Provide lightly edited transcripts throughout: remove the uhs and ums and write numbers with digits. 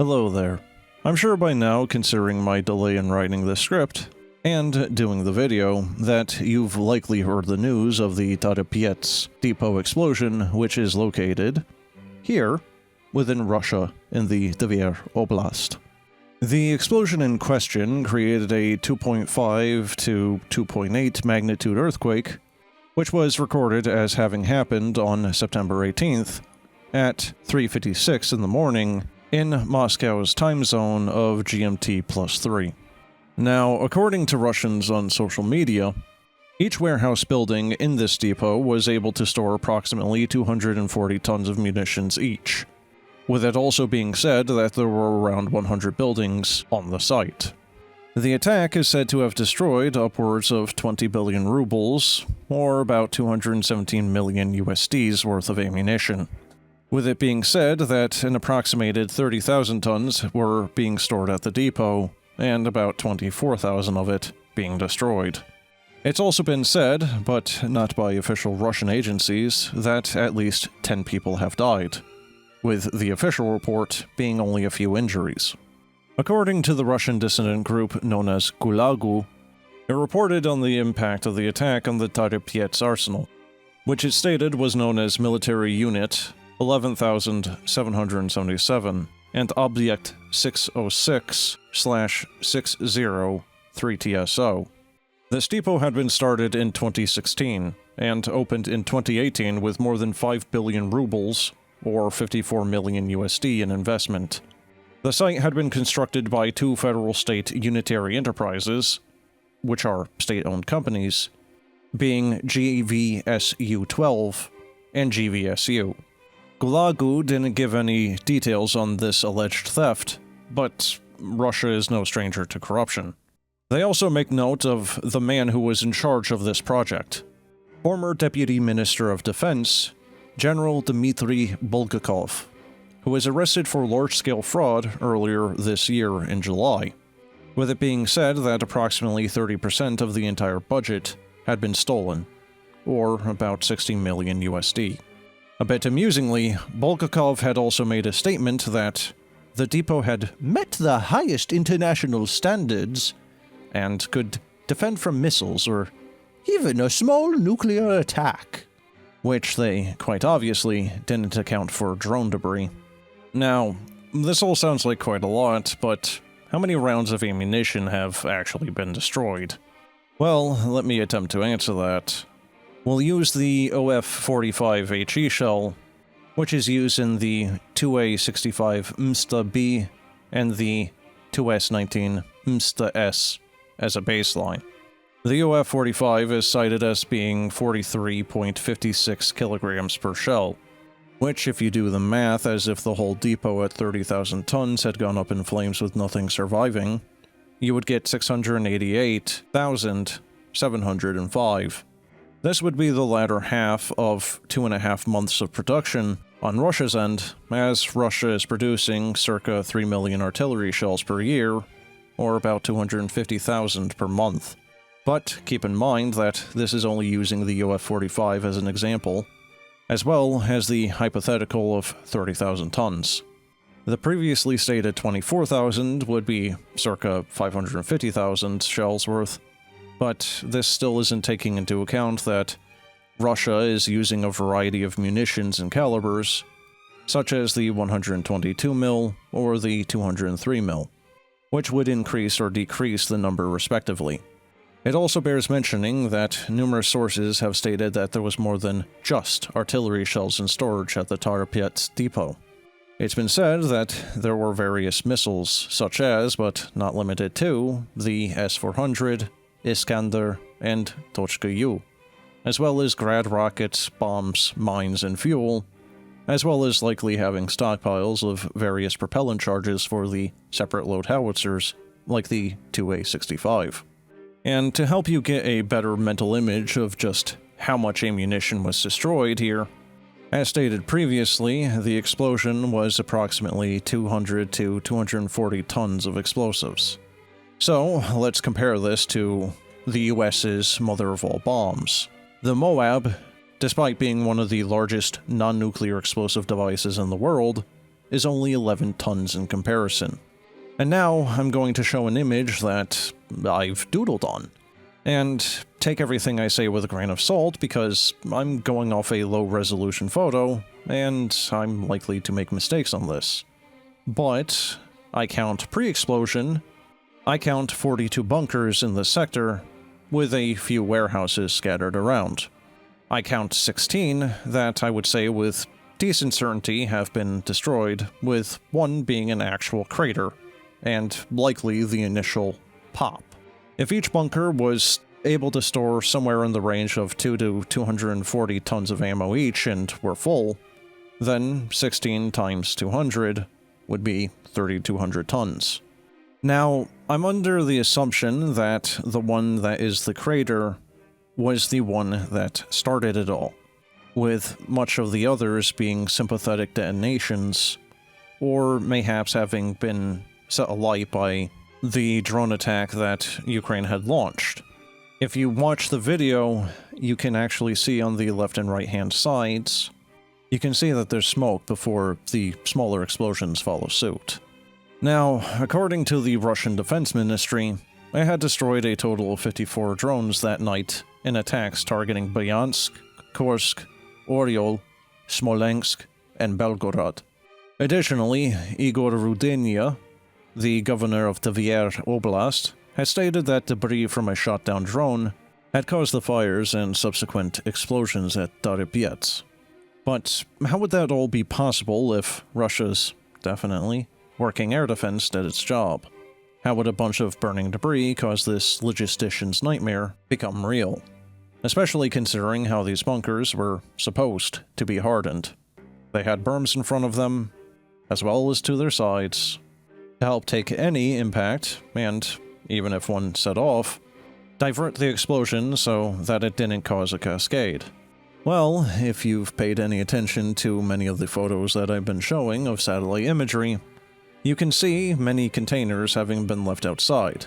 Hello there. I'm sure by now, considering my delay in writing the script and doing the video, that you've likely heard the news of the Toropets depot explosion, which is located here, within Russia, in the Tver Oblast. The explosion in question created a 2.5 to 2.8 magnitude earthquake, which was recorded as having happened on September 18th at 3:56 in the morning in Moscow's time zone of GMT+3. Now, according to Russians on social media, each warehouse building in this depot was able to store approximately 240 tons of munitions each, with it also being said that there were around 100 buildings on the site. The attack is said to have destroyed upwards of 20 billion rubles, or about 217 million USDs worth of ammunition, with it being said that an approximated 30,000 tons were being stored at the depot, and about 24,000 of it being destroyed. It's also been said, but not by official Russian agencies, that at least 10 people have died, with the official report being only a few injuries. According to the Russian dissident group known as Gulagu, it reported on the impact of the attack on the Toropets arsenal, which it stated was known as Military Unit 11,777 and Object 606/603TSO. This depot had been started in 2016 and opened in 2018 with more than 5 billion rubles, or 54 million USD in investment. The site had been constructed by two federal state unitary enterprises, which are state-owned companies, being GVSU-12 and GVSU. Gulagu didn't give any details on this alleged theft, but Russia is no stranger to corruption. They also make note of the man who was in charge of this project, former Deputy Minister of Defense, General Dmitry Bulgakov, who was arrested for large-scale fraud earlier this year in July, with it being said that approximately 30% of the entire budget had been stolen, or about 60 million USD. A bit amusingly, Bulgakov had also made a statement that the depot had met the highest international standards and could defend from missiles or even a small nuclear attack, which they quite obviously didn't account for drone debris. Now, this all sounds like quite a lot, but how many rounds of ammunition have actually been destroyed? Well, let me attempt to answer that. We'll use the OF-45 HE shell, which is used in the 2A-65 MSTA-B and the 2S-19 MSTA-S as a baseline. The OF-45 is cited as being 43.56 kilograms per shell, which, if you do the math as if the whole depot at 30,000 tons had gone up in flames with nothing surviving, you would get 688,705. This would be the latter half of 2.5 months of production on Russia's end, as Russia is producing circa 3 million artillery shells per year, or about 250,000 per month. But keep in mind that this is only using the OF-45 as an example, as well as the hypothetical of 30,000 tons. The previously stated 24,000 would be circa 550,000 shells worth, but this still isn't taking into account that Russia is using a variety of munitions and calibers, such as the 122mm or the 203mm, which would increase or decrease the number respectively. It also bears mentioning that numerous sources have stated that there was more than just artillery shells in storage at the Toropets depot. It's been said that there were various missiles, such as, but not limited to, the S-400, Iskander, and Tochka-U, as well as Grad rockets, bombs, mines, and fuel, as well as likely having stockpiles of various propellant charges for the separate load howitzers, like the 2A-65. And to help you get a better mental image of just how much ammunition was destroyed here, as stated previously, the explosion was approximately 200 to 240 tons of explosives. So, let's compare this to the US's mother of all bombs. The Moab, despite being one of the largest non-nuclear explosive devices in the world, is only 11 tons in comparison. And now I'm going to show an image that I've doodled on. And take everything I say with a grain of salt because I'm going off a low-resolution photo, and I'm likely to make mistakes on this. But I count pre-explosion, I count 42 bunkers in this sector, with a few warehouses scattered around. I count 16 that I would say with decent certainty have been destroyed, with one being an actual crater, and likely the initial pop. If each bunker was able to store somewhere in the range of 2 to 240 tons of ammo each and were full, then 16 times 200 would be 3,200 tons. Now, I'm under the assumption that the one that is the crater was the one that started it all, with much of the others being sympathetic detonations, or mayhaps having been set alight by the drone attack that Ukraine had launched. If you watch the video, you can actually see on the left and right hand sides, you can see that there's smoke before the smaller explosions follow suit. Now, according to the Russian Defense Ministry, they had destroyed a total of 54 drones that night in attacks targeting Bryansk, Kursk, Oryol, Smolensk, and Belgorod. Additionally, Igor Rudenia, the governor of Tver Oblast, has stated that debris from a shot-down drone had caused the fires and subsequent explosions at Toropets. But how would that all be possible if Russia's, definitely, working air defense did its job? How would a bunch of burning debris cause this logistician's nightmare become real? Especially considering how these bunkers were supposed to be hardened. They had berms in front of them, as well as to their sides, to help take any impact, and, even if one set off, divert the explosion so that it didn't cause a cascade. Well, if you've paid any attention to many of the photos that I've been showing of satellite imagery, you can see many containers having been left outside.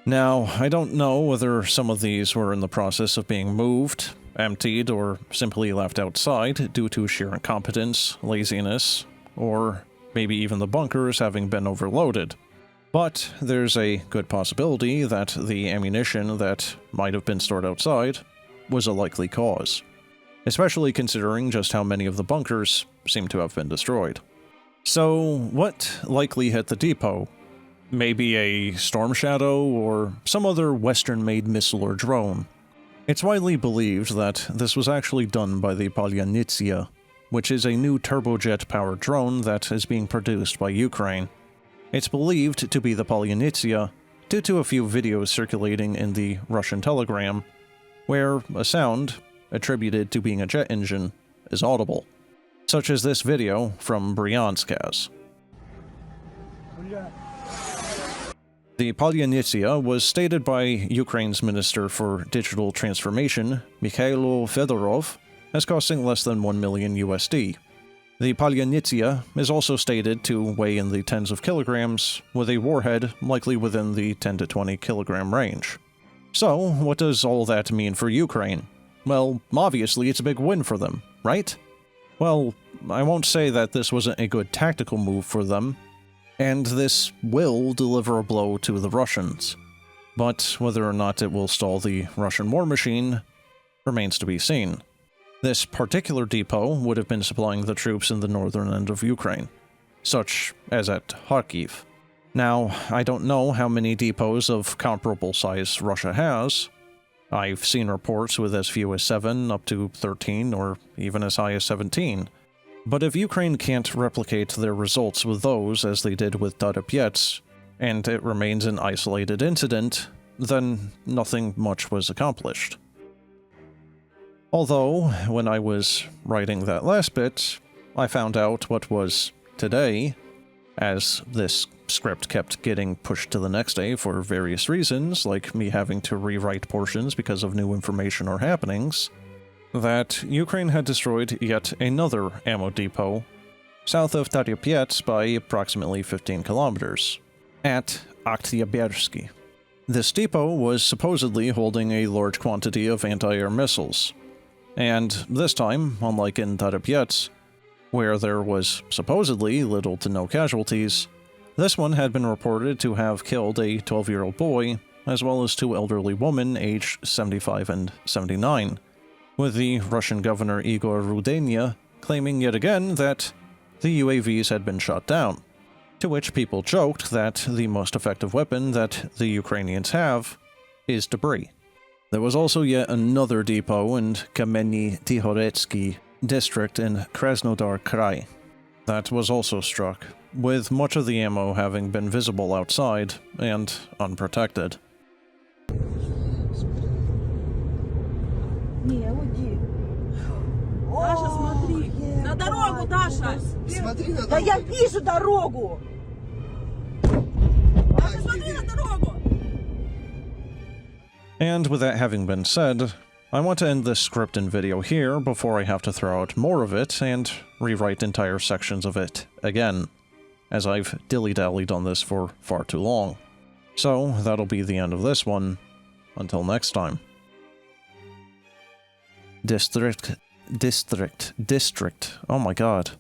Now, I don't know whether some of these were in the process of being moved, emptied, or simply left outside due to sheer incompetence, laziness, or maybe even the bunkers having been overloaded. But there's a good possibility that the ammunition that might have been stored outside was a likely cause, especially considering just how many of the bunkers seem to have been destroyed. So, what likely hit the depot? Maybe a Storm Shadow or some other Western-made missile or drone. It's widely believed that this was actually done by the Polyanitsia, which is a new turbojet-powered drone that is being produced by Ukraine. It's believed to be the Polyanitsia due to a few videos circulating in the Russian Telegram, where a sound, attributed to being a jet engine, is audible, such as this video from Bryansk has. The Polyanitsia was stated by Ukraine's Minister for Digital Transformation, Mikhailo Fedorov, as costing less than 1 million USD. The Polyanitsia is also stated to weigh in the tens of kilograms, with a warhead likely within the 10 to 20 kilogram range. So, what does all that mean for Ukraine? Well, obviously it's a big win for them, right? Well, I won't say that this wasn't a good tactical move for them, and this will deliver a blow to the Russians. But whether or not it will stall the Russian war machine remains to be seen. This particular depot would have been supplying the troops in the northern end of Ukraine, such as at Kharkiv. Now, I don't know how many depots of comparable size Russia has. I've seen reports with as few as 7 up to 13 or even as high as 17. But if Ukraine can't replicate their results with those as they did with Toropets, and it remains an isolated incident, then nothing much was accomplished. Although, when I was writing that last bit, I found out what was today, as this script kept getting pushed to the next day for various reasons, like me having to rewrite portions because of new information or happenings, that Ukraine had destroyed yet another ammo depot south of Toropets by approximately 15 kilometers, at Oktyabrski. This depot was supposedly holding a large quantity of anti-air missiles, and this time, unlike in Toropets, where there was supposedly little to no casualties, this one had been reported to have killed a 12-year-old boy, as well as 2 elderly women aged 75 and 79, with the Russian governor Igor Rudenya claiming yet again that the UAVs had been shot down, to which people joked that the most effective weapon that the Ukrainians have is debris. There was also yet another depot in Kameny-Tihoretsky district in Krasnodar Krai that was also struck, with much of the ammo having been visible outside and unprotected. Даша, смотри! На дорогу, Даша! Смотри на Да дорогу. я вижу дорогу! Даша, смотри на дорогу! And with that having been said, I want to end this script and video here before I have to throw out more of it and rewrite entire sections of it again, as I've dilly-dallied on this for far too long. So that'll be the end of this one. Until next time. District. Oh my god.